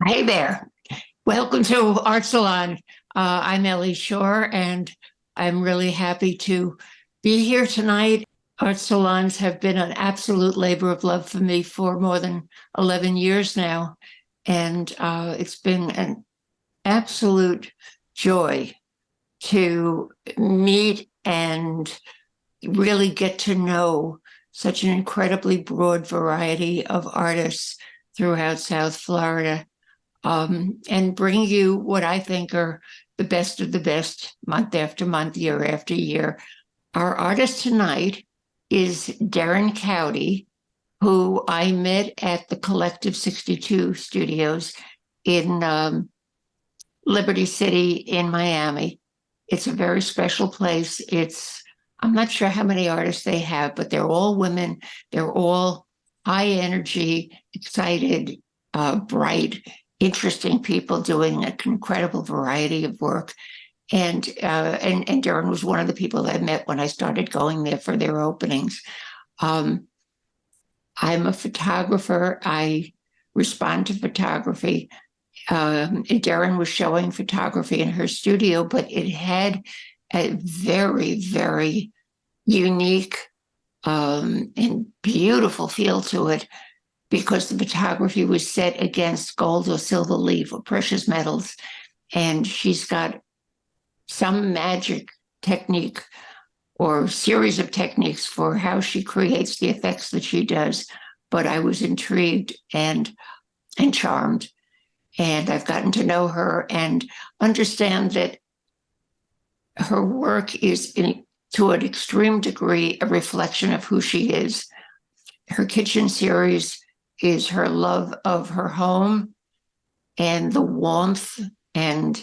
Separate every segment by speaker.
Speaker 1: Hey there. Welcome to Art Salon. I'm Ellie Shore, and I'm really happy to be here tonight. Art salons have been an absolute labor of love for me for more than 11 years now. And it's been an absolute joy to meet and really get to know such an incredibly broad variety of artists throughout South Florida, and bring you what I think are the best of the best month after month, year after year. Our artist tonight is Deryn Cowdy, who I met at the Collective 62 studios in Liberty City in Miami. It's a very special place. I'm not sure how many artists they have, but they're all women. They're all high energy, excited, bright, interesting people doing an incredible variety of work. And Deryn was one of the people I met when I started going there for their openings. I'm a photographer. I respond to photography. Deryn was showing photography in her studio, but it had a very, very unique and beautiful feel to it, because the photography was set against gold or silver leaf or precious metals. And she's got some magic technique or series of techniques for how she creates the effects that she does. But I was intrigued and charmed. And I've gotten to know her and understand that her work is, to an extreme degree, a reflection of who she is. Her kitchen series is her love of her home and the warmth and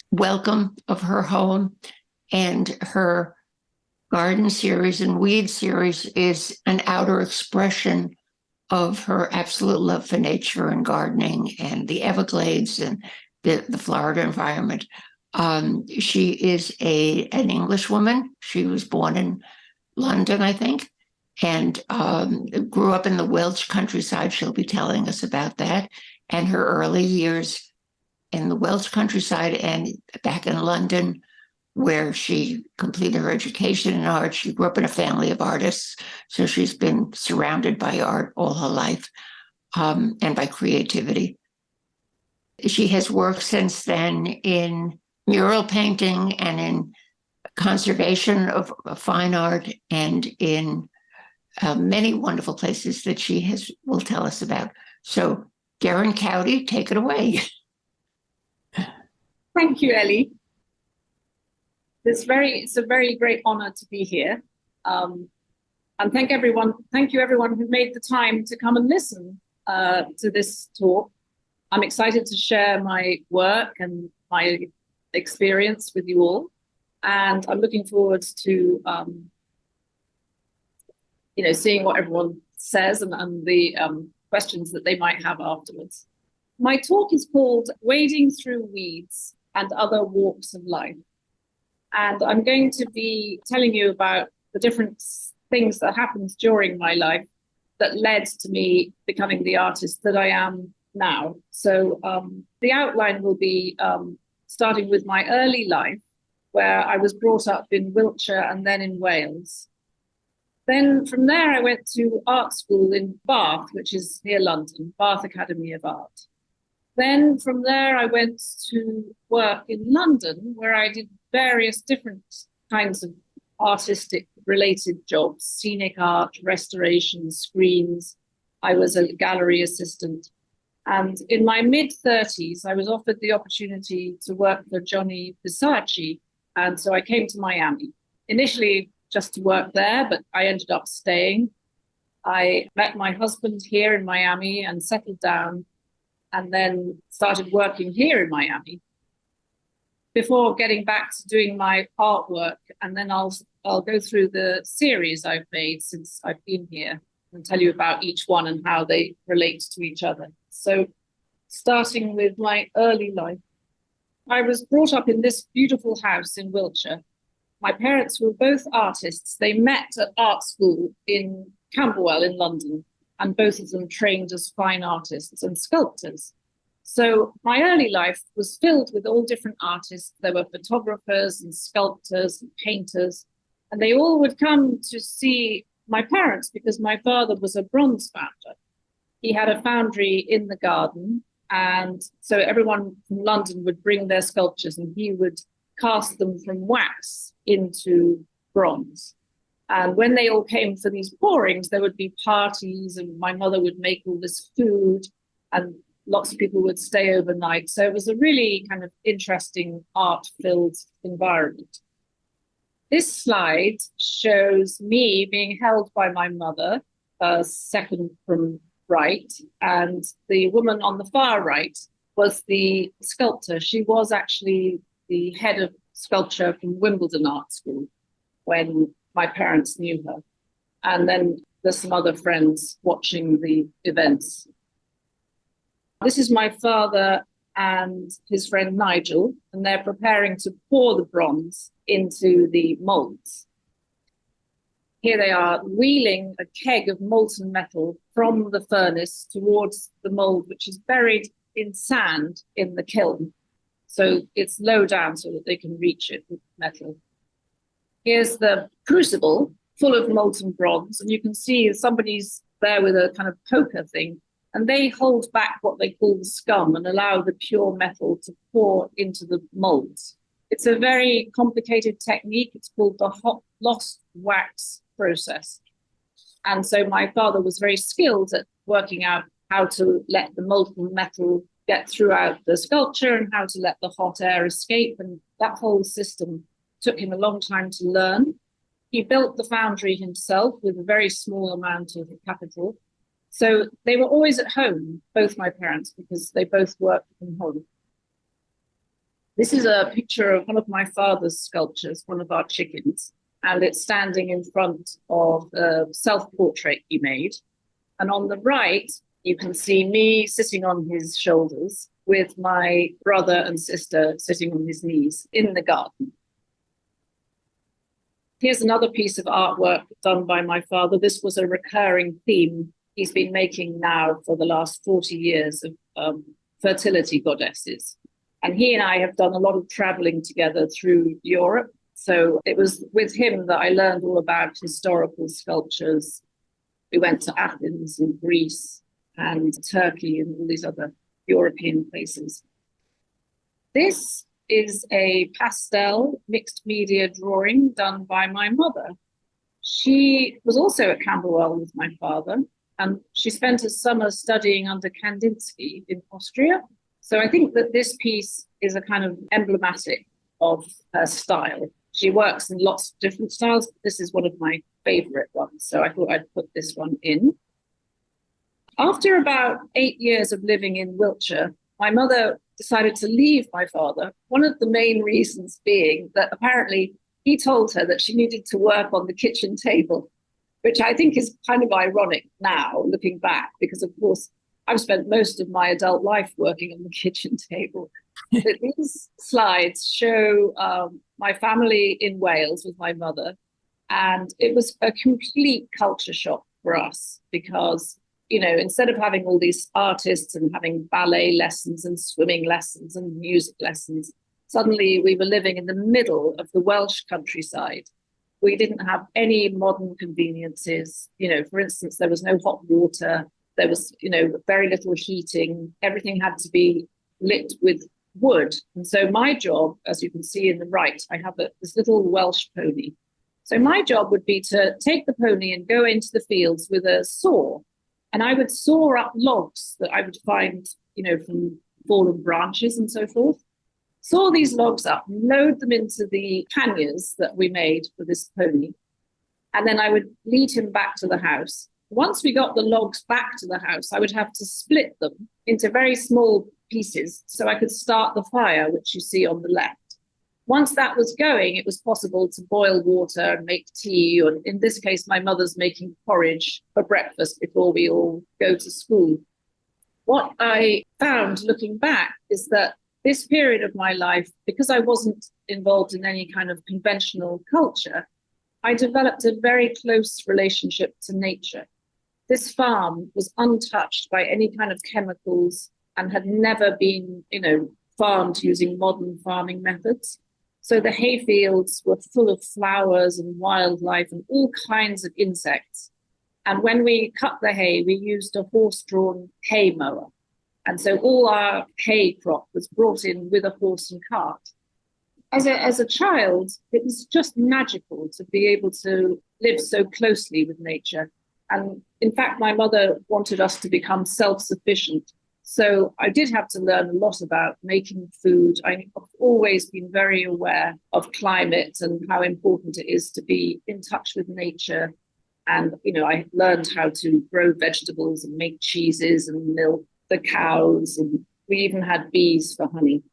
Speaker 1: welcome of her home. And her garden series and weed series is an outer expression of her absolute love for nature and gardening and the Everglades and the Florida environment. She is an English woman. She was born in London, I think, and grew up in the Welsh countryside. She'll be telling us about that. And her early years in the Welsh countryside and back in London, where she completed her education in art. She grew up in a family of artists, so she's been surrounded by art all her life, and by creativity. She has worked since then in mural painting and in conservation of fine art and in many wonderful places that she will tell us about. So, Deryn Cowdy, take it away.
Speaker 2: Thank you, Ellie. It's a very great honor to be here. And thank you everyone who made the time to come and listen to this talk. I'm excited to share my work and my experience with you all. And I'm looking forward to seeing what everyone says and the questions that they might have afterwards. My talk is called Wading Through Weeds and Other Walks of Life. And I'm going to be telling you about the different things that happened during my life that led to me becoming the artist that I am now. So the outline will be starting with my early life, where I was brought up in Wiltshire and then in Wales. Then from there, I went to art school in Bath, which is near London, Bath Academy of Art. Then from there, I went to work in London, where I did various different kinds of artistic related jobs, scenic art, restoration, screens. I was a gallery assistant. And in my mid-30s, I was offered the opportunity to work for Gianni Versace. And so I came to Miami, initially just to work there, but I ended up staying. I met my husband here in Miami and settled down, and then started working here in Miami before getting back to doing my artwork. And then I'll go through the series I've made since I've been here and tell you about each one and how they relate to each other. So starting with my early life, I was brought up in this beautiful house in Wiltshire. My parents were both artists. They met at art school in Camberwell in London, and both of them trained as fine artists and sculptors. So my early life was filled with all different artists. There were photographers and sculptors and painters, and they all would come to see my parents because my father was a bronze founder. He had a foundry in the garden, and so everyone from London would bring their sculptures and he would cast them from wax into bronze. And when they all came for these pourings, there would be parties and my mother would make all this food and lots of people would stay overnight. So it was a really kind of interesting art-filled environment. This slide shows me being held by my mother, second from right, and the woman on the far right was the sculptor. She was actually the head of sculpture from Wimbledon Art School when my parents knew her. And then there's some other friends watching the events. This is my father and his friend Nigel, and they're preparing to pour the bronze into the molds. Here they are wheeling a keg of molten metal from the furnace towards the mold, which is buried in sand in the kiln. So it's low down so that they can reach it with metal. Here's the crucible full of molten bronze, and you can see somebody's there with a kind of poker thing, and they hold back what they call the scum and allow the pure metal to pour into the molds. It's a very complicated technique. It's called the hot lost wax process. And so my father was very skilled at working out how to let the molten metal get throughout the sculpture and how to let the hot air escape. And that whole system took him a long time to learn. He built the foundry himself with a very small amount of capital. So they were always at home, both my parents, because they both worked from home. This is a picture of one of my father's sculptures, one of our chickens, and it's standing in front of a self-portrait he made. And on the right, you can see me sitting on his shoulders with my brother and sister sitting on his knees in the garden. Here's another piece of artwork done by my father. This was a recurring theme he's been making now for the last 40 years of fertility goddesses. And he and I have done a lot of traveling together through Europe. So it was with him that I learned all about historical sculptures. We went to Athens and Greece and Turkey and all these other European places. This is a pastel mixed media drawing done by my mother. She was also at Camberwell with my father, and she spent a summer studying under Kandinsky in Austria. So I think that this piece is a kind of emblematic of her style. She works in lots of different styles, but this is one of my favorite ones. So I thought I'd put this one in. After about 8 years of living in Wiltshire, my mother decided to leave my father. One of the main reasons being that apparently he told her that she needed to work on the kitchen table, which I think is kind of ironic now, looking back, because of course, I've spent most of my adult life working on the kitchen table. But these slides show my family in Wales with my mother, and it was a complete culture shock for us because, you know, instead of having all these artists and having ballet lessons and swimming lessons and music lessons, suddenly we were living in the middle of the Welsh countryside. We didn't have any modern conveniences. You know, for instance, there was no hot water. There was, you know, very little heating. Everything had to be lit with wood. And so my job, as you can see in the right, I have this little Welsh pony. So my job would be to take the pony and go into the fields with a saw. And I would saw up logs that I would find, you know, from fallen branches and so forth. Saw these logs up, load them into the panniers that we made for this pony. And then I would lead him back to the house. Once we got the logs back to the house, I would have to split them into very small pieces so I could start the fire, which you see on the left. Once that was going, it was possible to boil water and make tea, or in this case, my mother's making porridge for breakfast before we all go to school. What I found looking back is that this period of my life, because I wasn't involved in any kind of conventional culture, I developed a very close relationship to nature. This farm was untouched by any kind of chemicals. and had never been, farmed using modern farming methods. So the hay fields were full of flowers and wildlife and all kinds of insects. And when we cut the hay, we used a horse-drawn hay mower. And so all our hay crop was brought in with a horse and cart. As a child, it was just magical to be able to live so closely with nature. And in fact, my mother wanted us to become self-sufficient. So I did have to learn a lot about making food. I've always been very aware of climate and how important it is to be in touch with nature. And, I learned how to grow vegetables and make cheeses and milk the cows. And we even had bees for honey.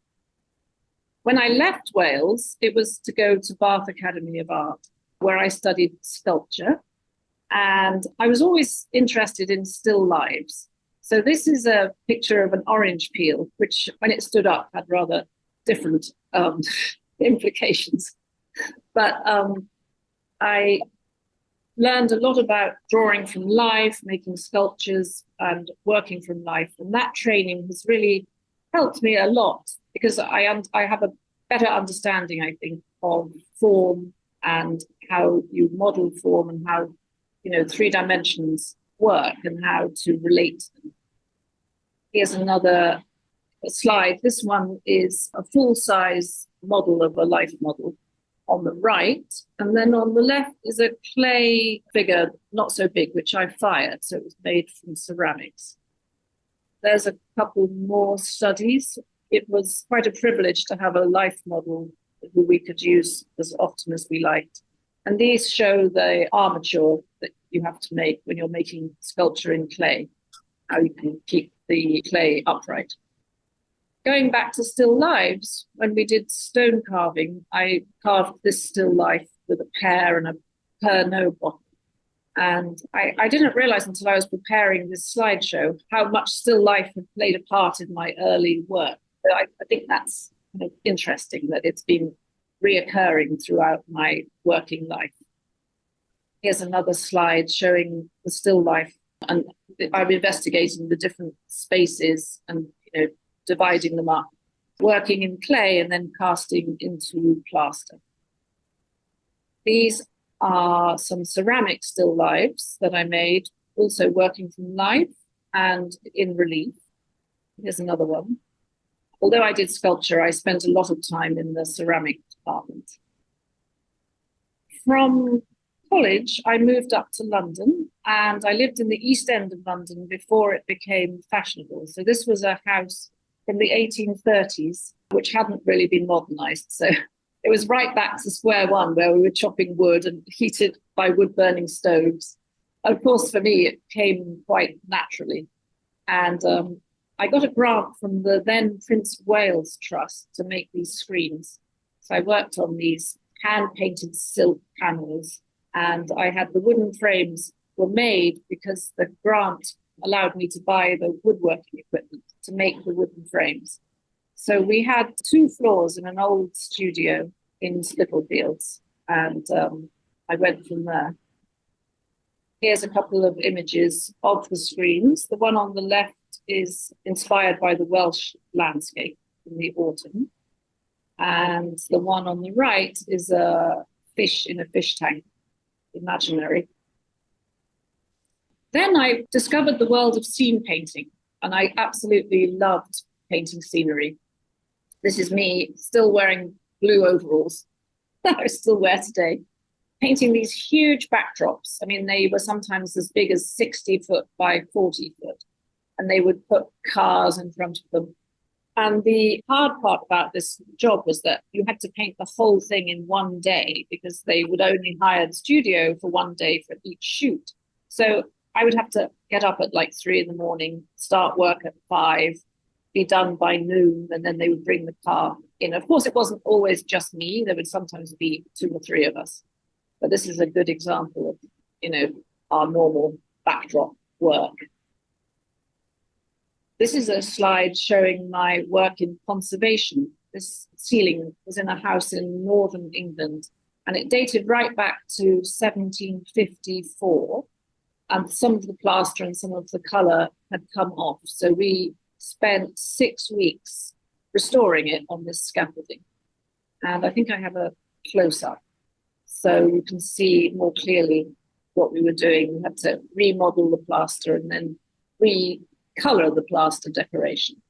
Speaker 2: When I left Wales, it was to go to Bath Academy of Art, where I studied sculpture. And I was always interested in still lifes. So this is a picture of an orange peel, which when it stood up had rather different implications. But I learned a lot about drawing from life, making sculptures and working from life. And that training has really helped me a lot because I have a better understanding, I think, of form and how you model form and how, 3 dimensions work and how to relate to them. Here's another slide. This one is a full-size model of a life model on the right. And then on the left is a clay figure, not so big, which I fired. So it was made from ceramics. There's a couple more studies. It was quite a privilege to have a life model who we could use as often as we liked. And these show the armature that you have to make when you're making sculpture in clay, how you can keep the clay upright. Going back to still lives, when we did stone carving, I carved this still life with a pear and a Pernod bottle. And I didn't realize until I was preparing this slideshow how much still life had played a part in my early work. So I think that's kind of interesting that it's been reoccurring throughout my working life. Here's another slide showing the still life. And I'm investigating the different spaces and dividing them up, working in clay and then casting into plaster. These are some ceramic still lifes that I made, also working from life and in relief. Here's another one. Although I did sculpture, I spent a lot of time in the ceramic department. From college, I moved up to London and I lived in the East End of London before it became fashionable. So this was a house from the 1830s, which hadn't really been modernized. So it was right back to square one where we were chopping wood and heated by wood-burning stoves. Of course, for me, it came quite naturally. And I got a grant from the then Prince of Wales Trust to make these screens. So I worked on these hand-painted silk panels, and I had the wooden frames were made because the grant allowed me to buy the woodworking equipment to make the wooden frames. So we had 2 floors in an old studio in Spitalfields, and I went from there. Here's a couple of images of the screens. The one on the left is inspired by the Welsh landscape in the autumn. And the one on the right is a fish in a fish tank, imaginary. Then I discovered the world of scene painting, and I absolutely loved painting scenery. This is me still wearing blue overalls that I still wear today, painting these huge backdrops. I mean, they were sometimes as big as 60 foot by 40 foot, and they would put cars in front of them. And the hard part about this job was that you had to paint the whole thing in one day because they would only hire the studio for one day for each shoot. So I would have to get up at like 3 a.m, start work at 5, be done by noon, and then they would bring the car in. Of course, it wasn't always just me. There would sometimes be 2 or 3 of us. But this is a good example of, our normal backdrop work. This is a slide showing my work in conservation. This ceiling was in a house in northern England, and it dated right back to 1754. And some of the plaster and some of the colour had come off. So we spent 6 weeks restoring it on this scaffolding. And I think I have a close-up, so you can see more clearly what we were doing. We had to remodel the plaster and then recolor the plaster decoration.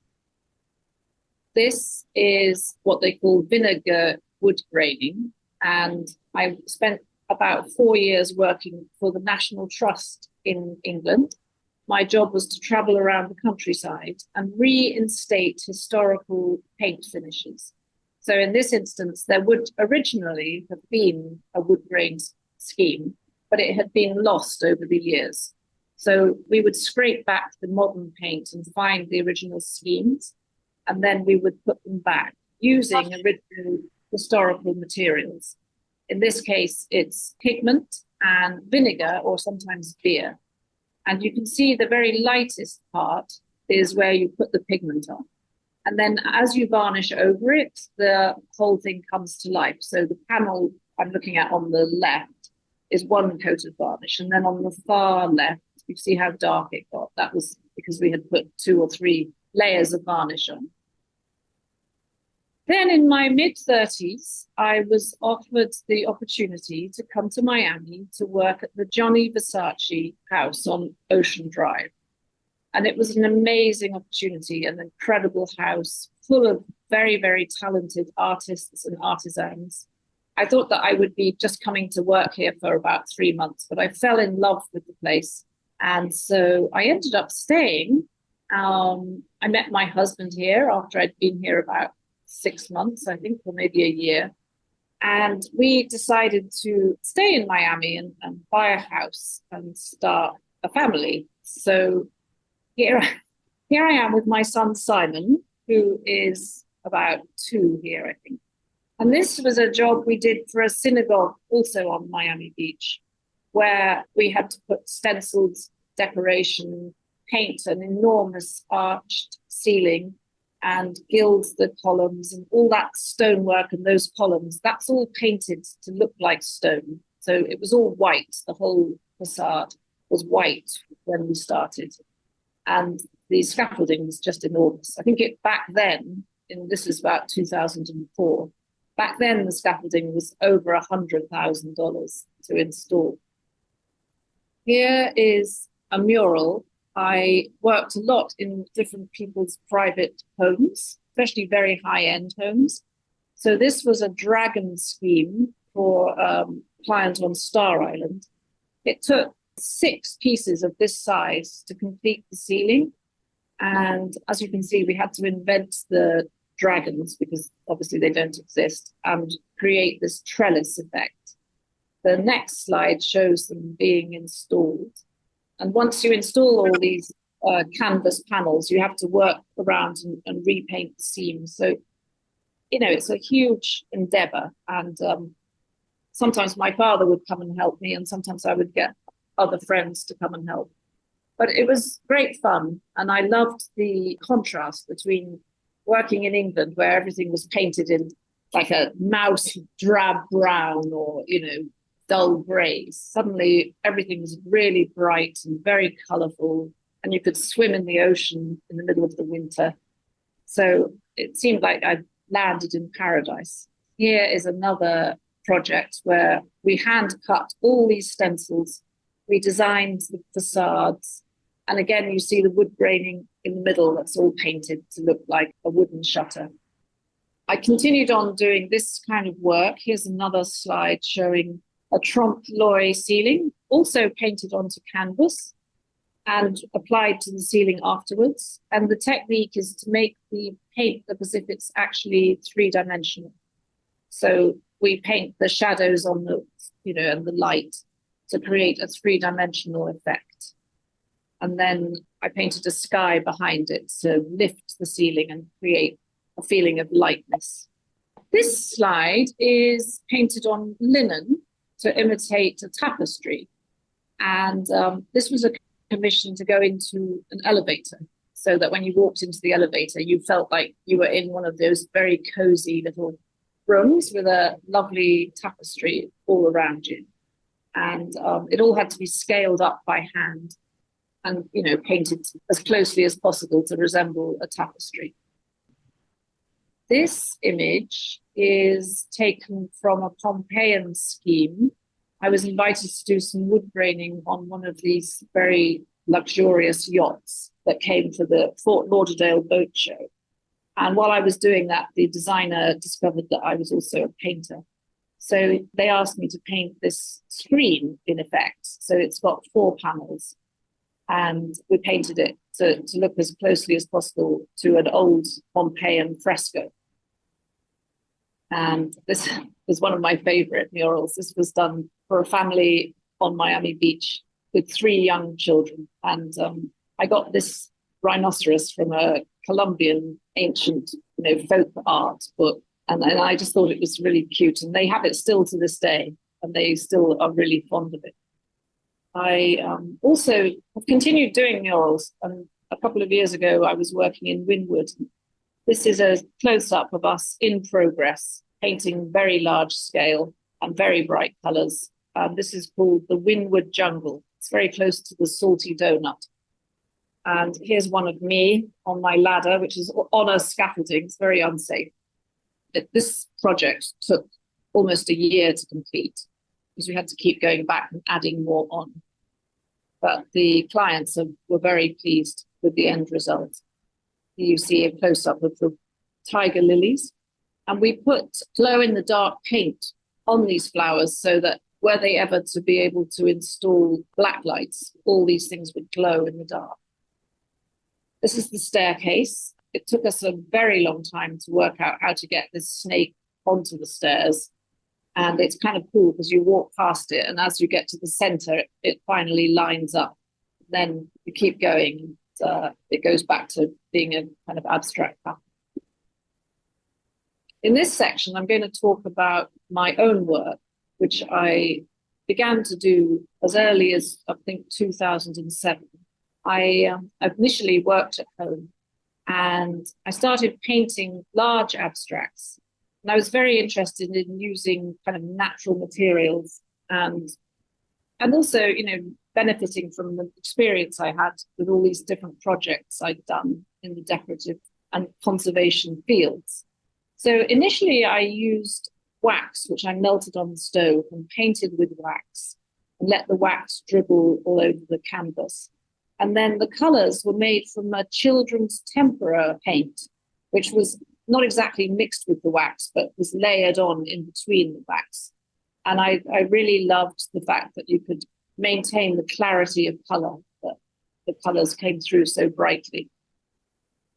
Speaker 2: This is what they call vinegar wood graining, and I spent about 4 years working for the National Trust in England. My job was to travel around the countryside and reinstate historical paint finishes. So in this instance, there would originally have been a wood grain scheme, but it had been lost over the years. So we would scrape back the modern paint and find the original schemes, and then we would put them back using original historical materials. In this case, it's pigment and vinegar, or sometimes beer. And you can see the very lightest part is where you put the pigment on. And then as you varnish over it, the whole thing comes to life. So the panel I'm looking at on the left is one coat of varnish. And then on the far left, you see how dark it got. That was because we had put 2 or 3 layers of varnish on. Then in my mid-30s, I was offered the opportunity to come to Miami to work at the Gianni Versace house on Ocean Drive. And it was an amazing opportunity, an incredible house full of very, very talented artists and artisans. I thought that I would be just coming to work here for about 3 months, but I fell in love with the place. And so I ended up staying. I met my husband here after I'd been here about 6 months, I think, or maybe a year. And we decided to stay in Miami and buy a house and start a family. So here I am with my son, Simon, who is about 2 here, I think. And this was a job we did for a synagogue also on Miami Beach, where we had to put stenciled decoration, paint an enormous arched ceiling, and gild the columns, and all that stonework and those columns, that's all painted to look like stone. So it was all white. The whole facade was white when we started. And the scaffolding was just enormous. I think back then, this is about 2004, back then the scaffolding was over $100,000 to install. Here is a mural. I worked a lot in different people's private homes, especially very high-end homes. So this was a dragon scheme for a client on Star Island. It took 6 pieces of this size to complete the ceiling. And as you can see, we had to invent the dragons, because obviously they don't exist, and create this trellis effect. The next slide shows them being installed. And once you install all these canvas panels, you have to work around and repaint the seams. So, it's a huge endeavor. And sometimes my father would come and help me, and sometimes I would get other friends to come and help. But it was great fun. And I loved the contrast between working in England, where everything was painted in like a mouse drab brown or, dull grays. Suddenly everything was really bright and very colorful, and you could swim in the ocean in the middle of the winter. So it seemed like I'd landed in paradise. Here is another project where we hand cut all these stencils. We designed the facades. And again, you see the wood graining in the middle that's all painted to look like a wooden shutter. I continued on doing this kind of work. Here's another slide showing a trompe-l'oeil ceiling, also painted onto canvas and applied to the ceiling afterwards. And the technique is to make the paint look as if it's actually 3-dimensional. So we paint the shadows on the, and the light to create a 3-dimensional effect. And then I painted a sky behind it to lift the ceiling and create a feeling of lightness. This slide is painted on linen to imitate a tapestry. And this was a commission to go into an elevator, so that when you walked into the elevator, you felt like you were in one of those very cozy little rooms with a lovely tapestry all around you. And it all had to be scaled up by hand. and, painted as closely as possible to resemble a tapestry. This image is taken from a Pompeian scheme. I was invited to do some wood graining on one of these very luxurious yachts that came for the Fort Lauderdale boat show. And while I was doing that, the designer discovered that I was also a painter. So they asked me to paint this screen, in effect. So it's got 4 panels. And we painted it to look as closely as possible to an old Pompeian fresco. And this was one of my favorite murals. This was done for a family on Miami Beach with 3 young children. And I got this rhinoceros from a Colombian ancient, folk art book. And I just thought it was really cute. And they have it still to this day, and they still are really fond of it. I also have continued doing murals. And a couple of years ago, I was working in Wynwood. This is a close-up of us in progress, painting very large scale and very bright colours. This is called the Wynwood Jungle. It's very close to the Salty Donut. And here's one of me on my ladder, which is on a scaffolding. It's very unsafe. This project took almost a year to complete because we had to keep going back and adding more on. But the clients were very pleased with the end result. You see a close-up of the tiger lilies. And we put glow-in-the-dark paint on these flowers so that were they ever to be able to install black lights, all these things would glow in the dark. This is the staircase. It took us a very long time to work out how to get this snake onto the stairs. And it's kind of cool because you walk past it, and as you get to the center, it finally lines up. Then you keep going. It goes back to being a kind of abstract pattern. In this section, I'm going to talk about my own work, which I began to do as early as, I think, 2007. I initially worked at home, and I started painting large abstracts. And I was very interested in using kind of natural materials and also, benefiting from the experience I had with all these different projects I'd done in the decorative and conservation fields. So initially I used wax, which I melted on the stove and painted with wax and let the wax dribble all over the canvas. And then the colors were made from a children's tempera paint, which was not exactly mixed with the wax, but was layered on in between the wax. And I really loved the fact that you could maintain the clarity of color, that the colors came through so brightly.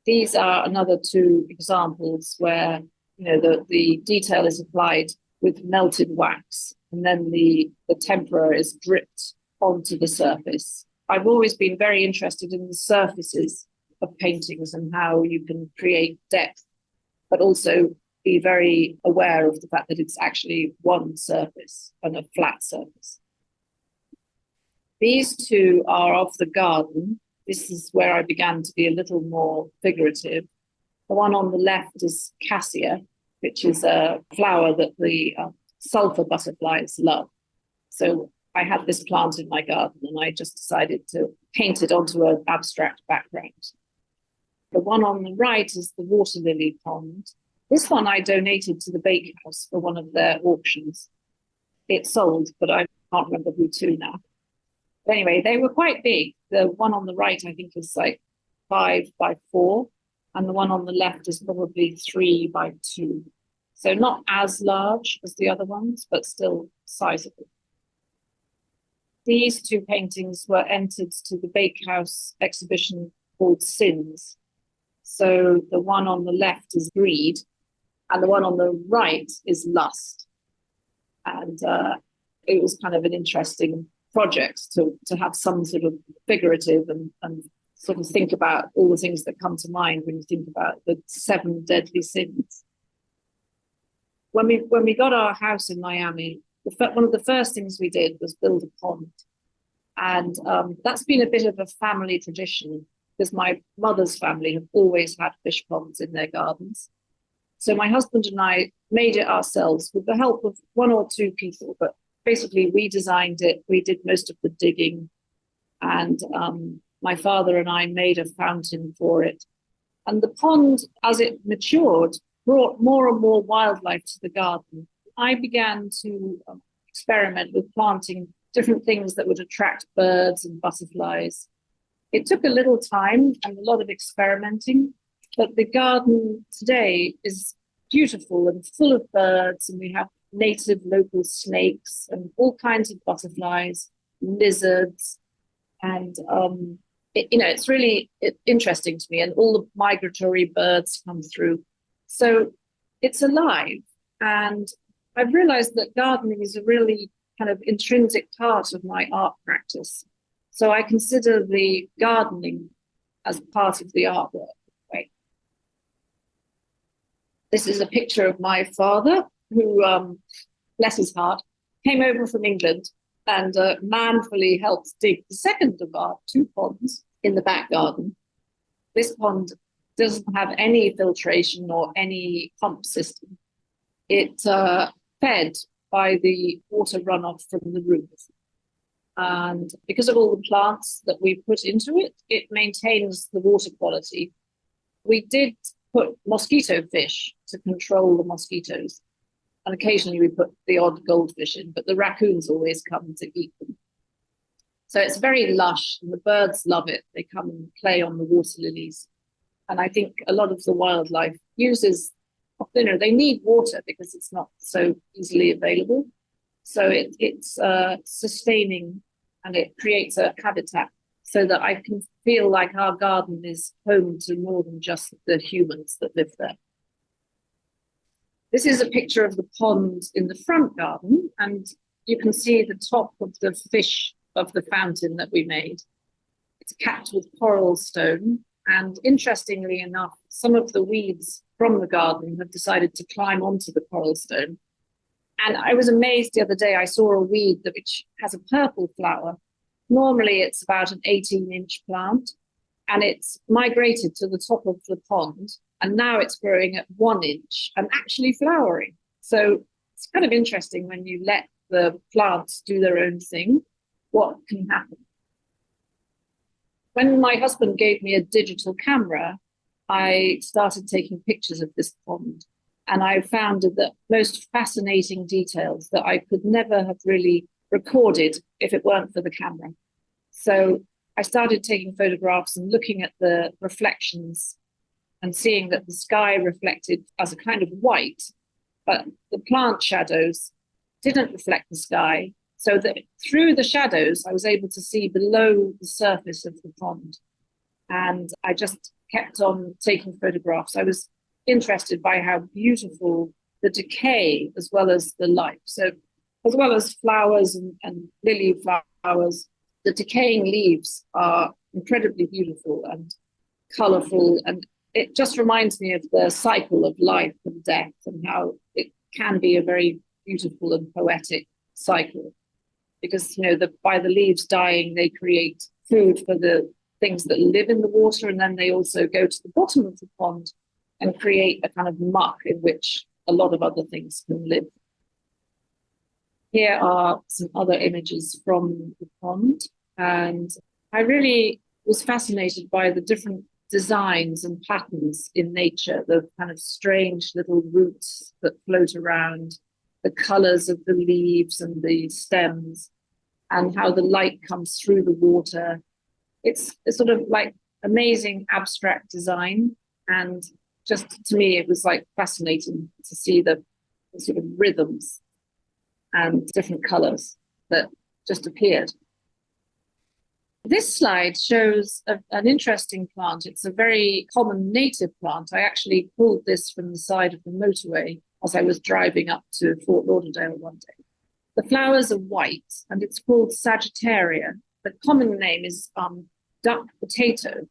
Speaker 2: These are another 2 examples where the detail is applied with melted wax, and then the tempera is dripped onto the surface. I've always been very interested in the surfaces of paintings and how you can create depth, but also be very aware of the fact that it's actually one surface and a flat surface. These 2 are of the garden. This is where I began to be a little more figurative. The one on the left is cassia, which is a flower that the sulfur butterflies love. So I had this plant in my garden, and I just decided to paint it onto an abstract background. The one on the right is the water lily pond. This one I donated to the bakehouse for one of their auctions. It sold, but I can't remember who to now. But anyway, they were quite big. The one on the right, I think, is like 5 by 4, and the one on the left is probably 3 by 2. So not as large as the other ones, but still sizable. These 2 paintings were entered to the bakehouse exhibition called Sins. So the one on the left is greed, and the one on the right is lust. And it was kind of an interesting project to have some sort of figurative and sort of think about all the things that come to mind when you think about the 7 deadly sins. When we got our house in Miami, one of the first things we did was build a pond. And that's been a bit of a family tradition because my mother's family have always had fish ponds in their gardens. So my husband and I made it ourselves with the help of 1 or 2 people, but basically we designed it, we did most of the digging, and my father and I made a fountain for it. And the pond, as it matured, brought more and more wildlife to the garden. I began to experiment with planting different things that would attract birds and butterflies. It took a little time and a lot of experimenting, but the garden today is beautiful and full of birds, and we have native local snakes and all kinds of butterflies, lizards, and it's really interesting to me, and all the migratory birds come through. So it's alive, and I've realized that gardening is a really kind of intrinsic part of my art practice. So I consider the gardening as part of the artwork. Right? This is a picture of my father, who, bless his heart, came over from England and manfully helped dig the second of our two ponds in the back garden. This pond doesn't have any filtration or any pump system. It fed by the water runoff from the roof. And because of all the plants that we put into it, it maintains the water quality. We did put mosquito fish to control the mosquitoes. And occasionally we put the odd goldfish in, but the raccoons always come to eat them. So it's very lush, and the birds love it. They come and play on the water lilies. And I think a lot of the wildlife uses, they need water because it's not so easily available. So it's sustaining, and it creates a habitat so that I can feel like our garden is home to more than just the humans that live there. This is a picture of the pond in the front garden, and you can see the top of the fish of the fountain that we made. It's capped with coral stone, and interestingly enough, some of the weeds from the garden have decided to climb onto the coral stone. And I was amazed the other day, I saw a weed which has a purple flower. Normally it's about an 18-inch plant, and it's migrated to the top of the pond, and now it's growing at 1 inch and actually flowering. So it's kind of interesting when you let the plants do their own thing, what can happen. When my husband gave me a digital camera, I started taking pictures of this pond, and I found the most fascinating details that I could never have really recorded if it weren't for the camera. So I started taking photographs and looking at the reflections and seeing that the sky reflected as a kind of white, but the plant shadows didn't reflect the sky. So that through the shadows, I was able to see below the surface of the pond. And I just kept on taking photographs. I was interested by how beautiful the decay as well as the life. So as well as flowers and lily flowers, the decaying leaves are incredibly beautiful and colorful. And it just reminds me of the cycle of life and death, and how it can be a very beautiful and poetic cycle. Because, by the leaves dying, they create food for the things that live in the water, and then they also go to the bottom of the pond and create a kind of muck in which a lot of other things can live. Here are some other images from the pond, and I really was fascinated by the different designs and patterns in nature, the kind of strange little roots that float around, the colors of the leaves and the stems, and how the light comes through the water. It's sort of like amazing abstract design. And just to me, it was like fascinating to see the sort of rhythms and different colors that just appeared. This slide shows an interesting plant. It's a very common native plant. I actually pulled this from the side of the motorway as I was driving up to Fort Lauderdale one day. The flowers are white, and it's called Sagittaria. The common name is duck potato,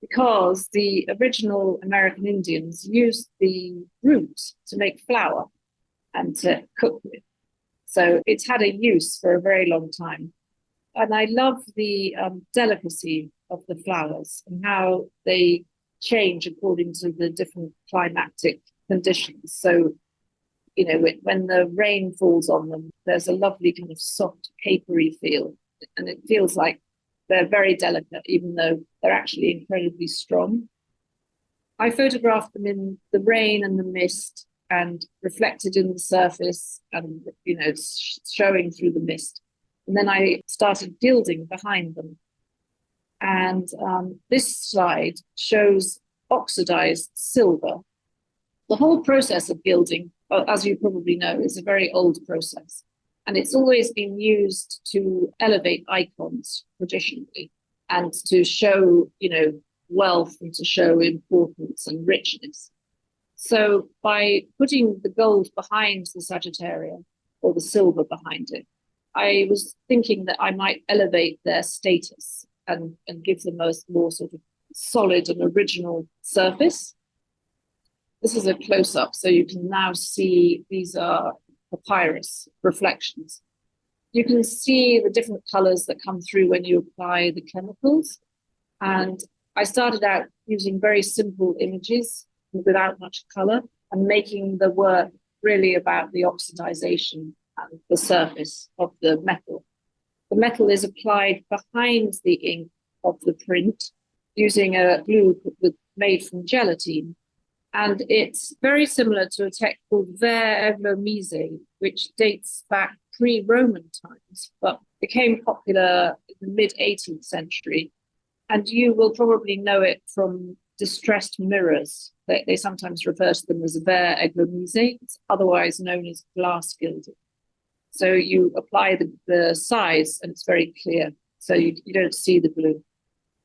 Speaker 2: because the original American Indians used the root to make flour and to cook with. So it's had a use for a very long time. And I love the delicacy of the flowers and how they change according to the different climatic conditions. So, when the rain falls on them, there's a lovely kind of soft, papery feel. And it feels like They're very delicate, even though they're actually incredibly strong. I photographed them in the rain and the mist and reflected in the surface and, showing through the mist. And then I started gilding behind them. And this slide shows oxidized silver. The whole process of gilding, as you probably know, is a very old process. And it's always been used to elevate icons traditionally and to show, wealth and to show importance and richness. So by putting the gold behind the Sagittaria or the silver behind it, I was thinking that I might elevate their status and give them a more sort of solid and original surface. This is a close-up, so you can now see these are papyrus reflections. You can see the different colors that come through when you apply the chemicals. And I started out using very simple images without much color and making the work really about the oxidization and the surface of the metal. The metal is applied behind the ink of the print using a glue made from gelatine. And it's very similar to a technique called verre, which dates back pre-Roman times, but became popular in the mid-18th century. And you will probably know it from distressed mirrors. They sometimes refer to them as verre, it's otherwise known as glass gilding. So you apply the size and it's very clear, so you don't see the glue.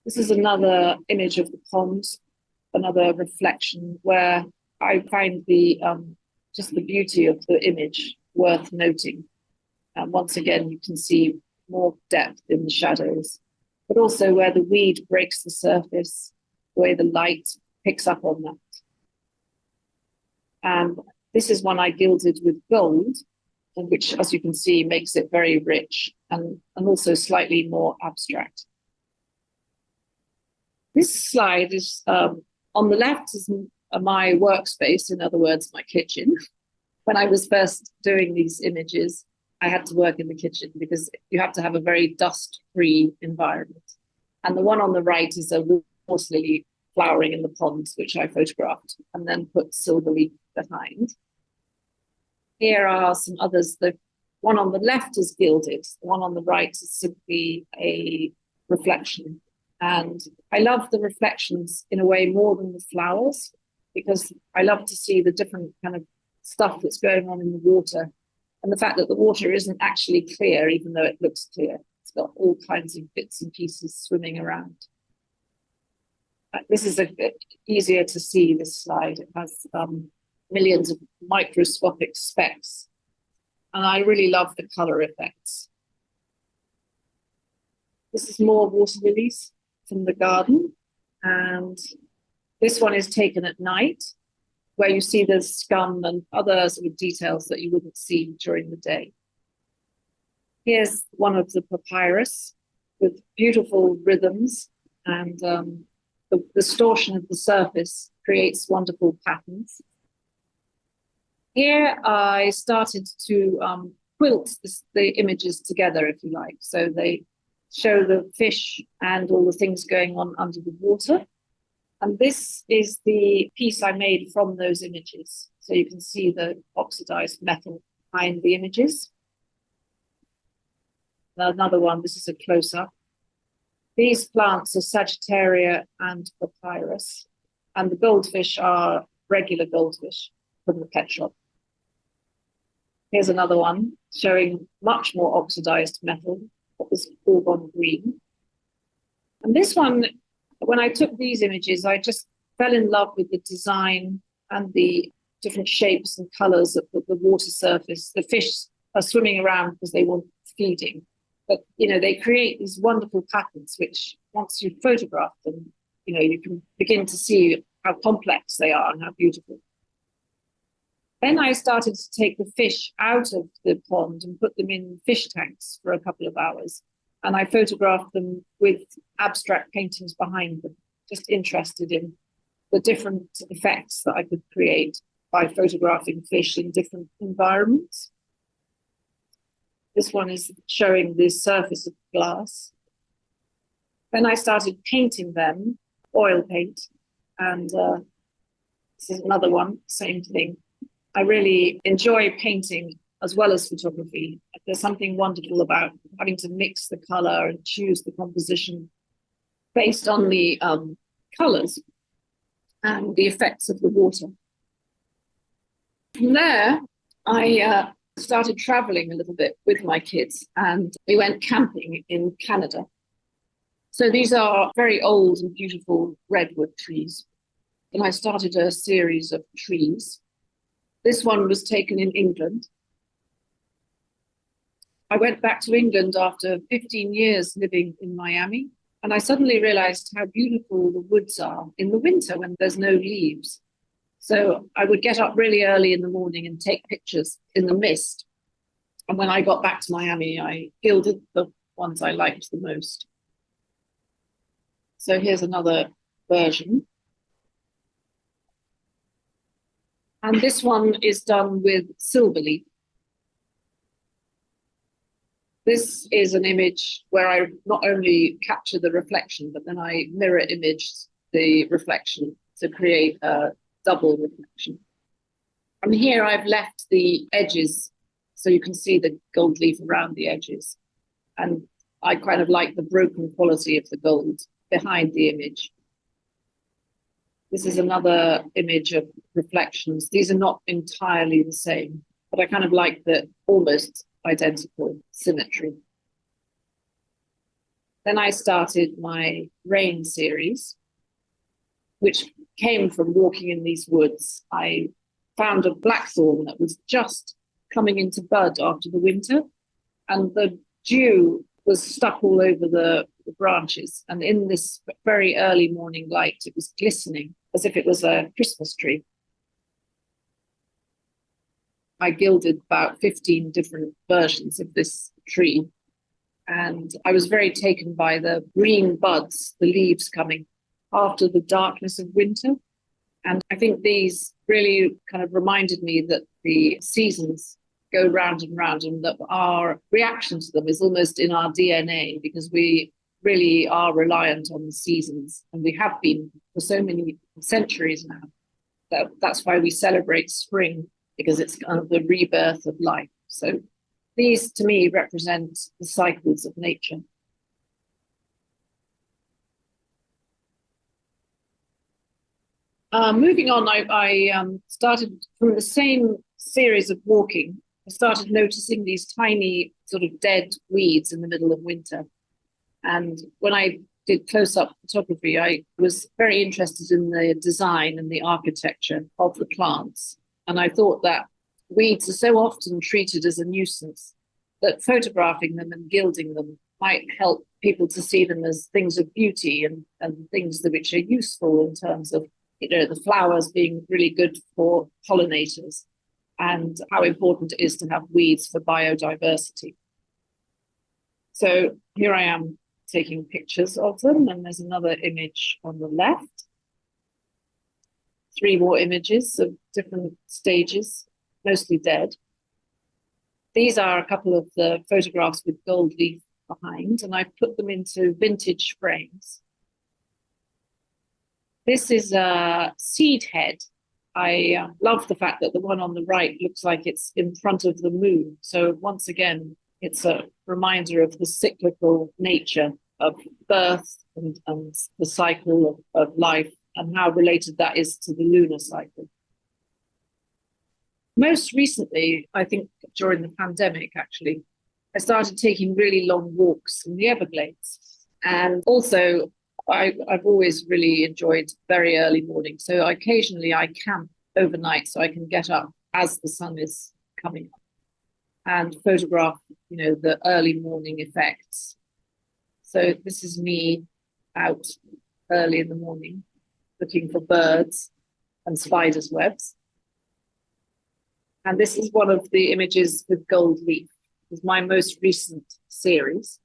Speaker 2: This is another image of the pond, another reflection where I find just the beauty of the image worth noting. And once again, you can see more depth in the shadows, but also where the weed breaks the surface, the way the light picks up on that. And this is one I gilded with gold, which, as you can see, makes it very rich and also slightly more abstract. This slide is on the left is my workspace, in other words, my kitchen. When I was first doing these images, I had to work in the kitchen because you have to have a very dust-free environment. And the one on the right is a horse lily flowering in the pond, which I photographed and then put silver leaf behind. Here are some others. The one on the left is gilded. The one on the right is simply a reflection. And I love the reflections in a way more than the flowers, because I love to see the different kind of stuff that's going on in the water. And the fact that the water isn't actually clear, even though it looks clear. It's got all kinds of bits and pieces swimming around. This is easier to see, this slide. It has millions of microscopic specks. And I really love the color effects. This is more water lilies from the garden. And this one is taken at night, where you see the scum and other sort of details that you wouldn't see during the day. Here's one of the papyrus with beautiful rhythms, and the distortion of the surface creates wonderful patterns. Here I started to quilt the images together, if you like. So they show the fish and all the things going on under the water. And this is the piece I made from those images. So you can see the oxidized metal behind the images. Another one, this is a close-up. These plants are Sagittaria and papyrus, and the goldfish are regular goldfish from the pet shop. Here's another one showing much more oxidized metal, what was all gone green. And this one, when I took these images, I just fell in love with the design and the different shapes and colors of the water surface. The fish are swimming around because they want feeding. But, they create these wonderful patterns, which once you photograph them, you can begin to see how complex they are and how beautiful. Then I started to take the fish out of the pond and put them in fish tanks for a couple of hours. And I photographed them with abstract paintings behind them, just interested in the different effects that I could create by photographing fish in different environments. This one is showing the surface of glass. Then I started painting them, oil paint, and this is another one, same thing. I really enjoy painting as well as photography. There's something wonderful about having to mix the color and choose the composition based on the colors and the effects of the water. From there, I started traveling a little bit with my kids, and we went camping in Canada. So these are very old and beautiful redwood trees. And I started a series of trees. This one was taken in England. I went back to England after 15 years living in Miami, and I suddenly realized how beautiful the woods are in the winter when there's no leaves. So I would get up really early in the morning and take pictures in the mist. And when I got back to Miami, I gilded the ones I liked the most. So here's another version. And this one is done with silver leaf. This is an image where I not only capture the reflection, but then I mirror image the reflection to create a double reflection. And here I've left the edges so you can see the gold leaf around the edges. And I kind of like the broken quality of the gold behind the image. This is another image of reflections. These are not entirely the same, but I kind of like the almost identical symmetry. Then I started my rain series, which came from walking in these woods. I found a blackthorn that was just coming into bud after the winter, and the dew was stuck all over the branches. And in this very early morning light, it was glistening as if it was a Christmas tree. I gilded about 15 different versions of this tree. And I was very taken by the green buds, the leaves coming after the darkness of winter. And I think these really kind of reminded me that the seasons go round and that our reaction to them is almost in our DNA, because we really are reliant on the seasons, and we have been for so many centuries now. That's why we celebrate spring, because it's kind of the rebirth of life. So these, to me, represent the cycles of nature. Moving on, I started from the same series of walking. I started noticing these tiny sort of dead weeds in the middle of winter. And when I did close-up photography, I was very interested in the design and the architecture of the plants. And I thought that weeds are so often treated as a nuisance that photographing them and gilding them might help people to see them as things of beauty and things which are useful in terms of, you know, the flowers being really good for pollinators, and how important it is to have weeds for biodiversity. So here I am taking pictures of them, and there's another image on the left. 3 more images of different stages, mostly dead. These are a couple of the photographs with gold leaf behind, and I've put them into vintage frames. This is a seed head. I love the fact that the one on the right looks like it's in front of the moon. So once again, it's a reminder of the cyclical nature of birth and the cycle of life, and how related that is to the lunar cycle. Most recently, I think during the pandemic, actually, I started taking really long walks in the Everglades. And also, I've always really enjoyed very early mornings. So occasionally I camp overnight so I can get up as the sun is coming up and photograph, you know, the early morning effects. So this is me out early in the morning looking for birds and spiders' webs. And this is one of the images with gold leaf. It's my most recent series.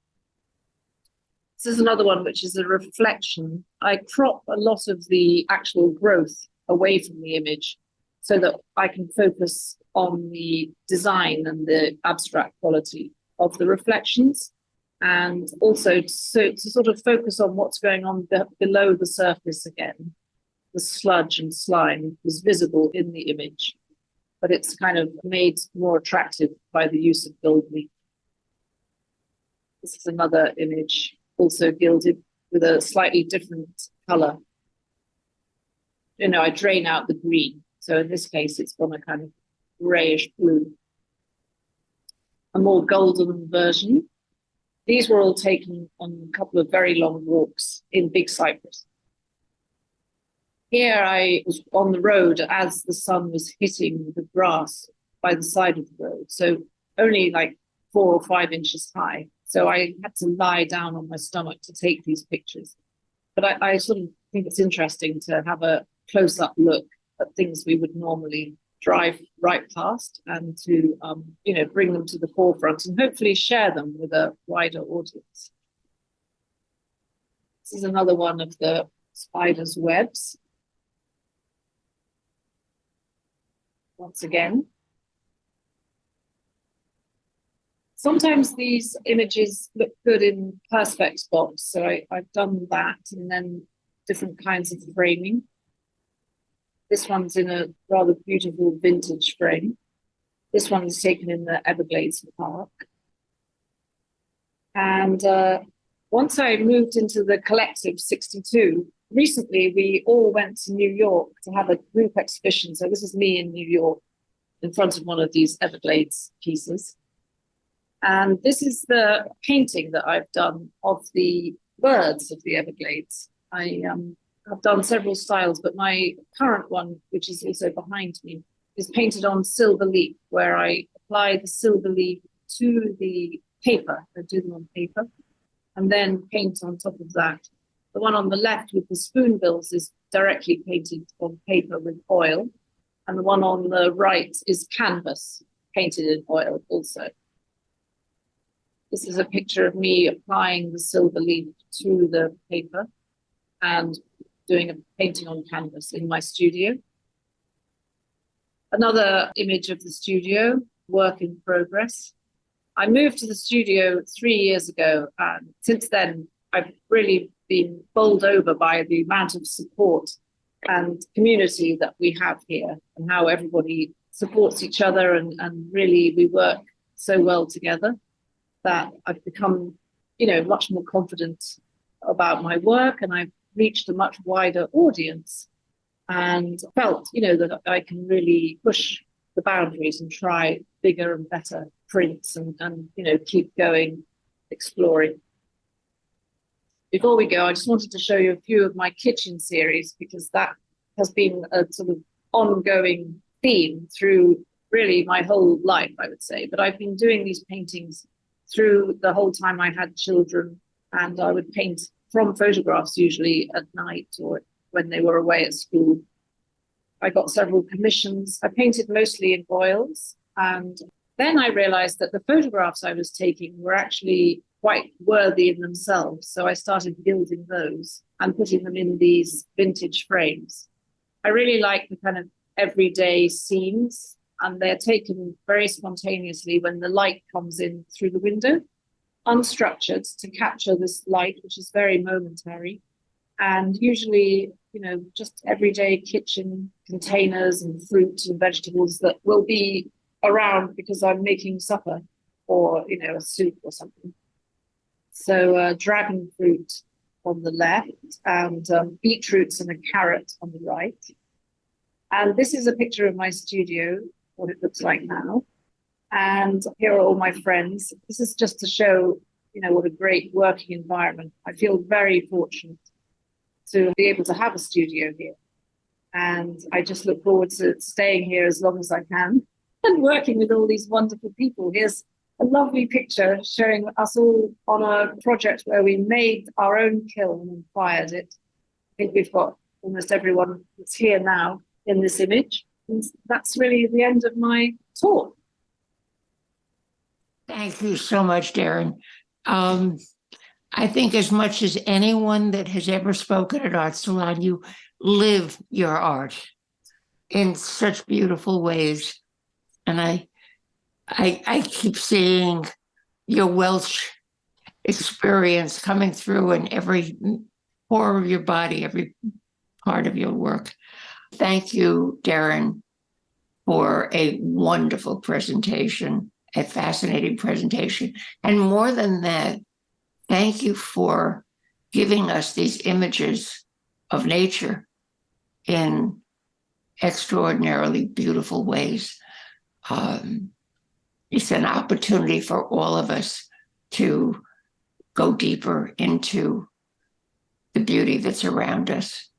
Speaker 2: This is another one which is a reflection. I crop a lot of the actual growth away from the image so that I can focus on the design and the abstract quality of the reflections. and also to sort of focus on what's going on below the surface again. The sludge and slime is visible in the image, but it's kind of made more attractive by the use of gold leaf. This is another image, also gilded with a slightly different color. I drain out the green. So in this case, it's gone a kind of grayish blue. A more golden version. These were all taken on a couple of very long walks in Big Cyprus. Here I was on the road as the sun was hitting the grass by the side of the road. So only like 4 or 5 inches high. So I had to lie down on my stomach to take these pictures. But I sort of think it's interesting to have a close-up look at things we would normally drive right past, and to bring them to the forefront and hopefully share them with a wider audience. This is another one of the spider's webs. Once again. Sometimes these images look good in perspex box, so I've done that, and then different kinds of framing. This one's in a rather beautiful vintage frame. This one is taken in the Everglades Park. And once I moved into the Collective 62, recently we all went to New York to have a group exhibition. So this is me in New York in front of one of these Everglades pieces. And this is the painting that I've done of the birds of the Everglades. I've done several styles, but my current one, which is also behind me, is painted on silver leaf, where I apply the silver leaf to the paper. I do them on paper and then paint on top of that. The one on the left with the spoonbills is directly painted on paper with oil. And the one on the right is canvas painted in oil also. This is a picture of me applying the silver leaf to the paper and doing a painting on canvas in my studio. Another image of the studio, work in progress. I moved to the studio 3 years ago, and since then I've really been bowled over by the amount of support and community that we have here, and how everybody supports each other, and really we work so well together that I've become, much more confident about my work, and I've reached a much wider audience, and felt, that I can really push the boundaries and try bigger and better prints, and keep going, exploring. Before we go, I just wanted to show you a few of my kitchen series, because that has been a sort of ongoing theme through really my whole life, I would say. But I've been doing these paintings through the whole time I had children, and I would paint from photographs usually at night or when they were away at school. I got several commissions. I painted mostly in oils, and then I realized that the photographs I was taking were actually quite worthy in themselves. So I started gilding those and putting them in these vintage frames. I really like the kind of everyday scenes, and they're taken very spontaneously when the light comes in through the window, unstructured, to capture this light, which is very momentary. And usually, just everyday kitchen containers and fruit and vegetables that will be around because I'm making supper, or, a soup or something. So dragon fruit on the left, and beetroots and a carrot on the right. And this is a picture of my studio, what it looks like now. And here are all my friends. This is just to show, what a great working environment. I feel very fortunate to be able to have a studio here. And I just look forward to staying here as long as I can and working with all these wonderful people. Here's a lovely picture showing us all on a project where we made our own kiln and fired it. I think we've got almost everyone that's here now in this image. And that's really the end of my talk.
Speaker 1: Thank you so much, Deryn. I think as much as anyone that has ever spoken at Art Salon, you live your art in such beautiful ways. And I keep seeing your Welsh experience coming through in every pore of your body, every part of your work. Thank you, Deryn, for a wonderful presentation, a fascinating presentation. And more than that, thank you for giving us these images of nature in extraordinarily beautiful ways. It's an opportunity for all of us to go deeper into the beauty that's around us.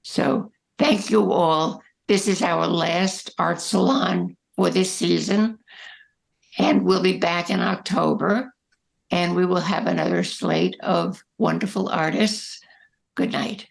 Speaker 1: So thank you all. This is our last art salon for this season, and we'll be back in October, and we will have another slate of wonderful artists. Good night.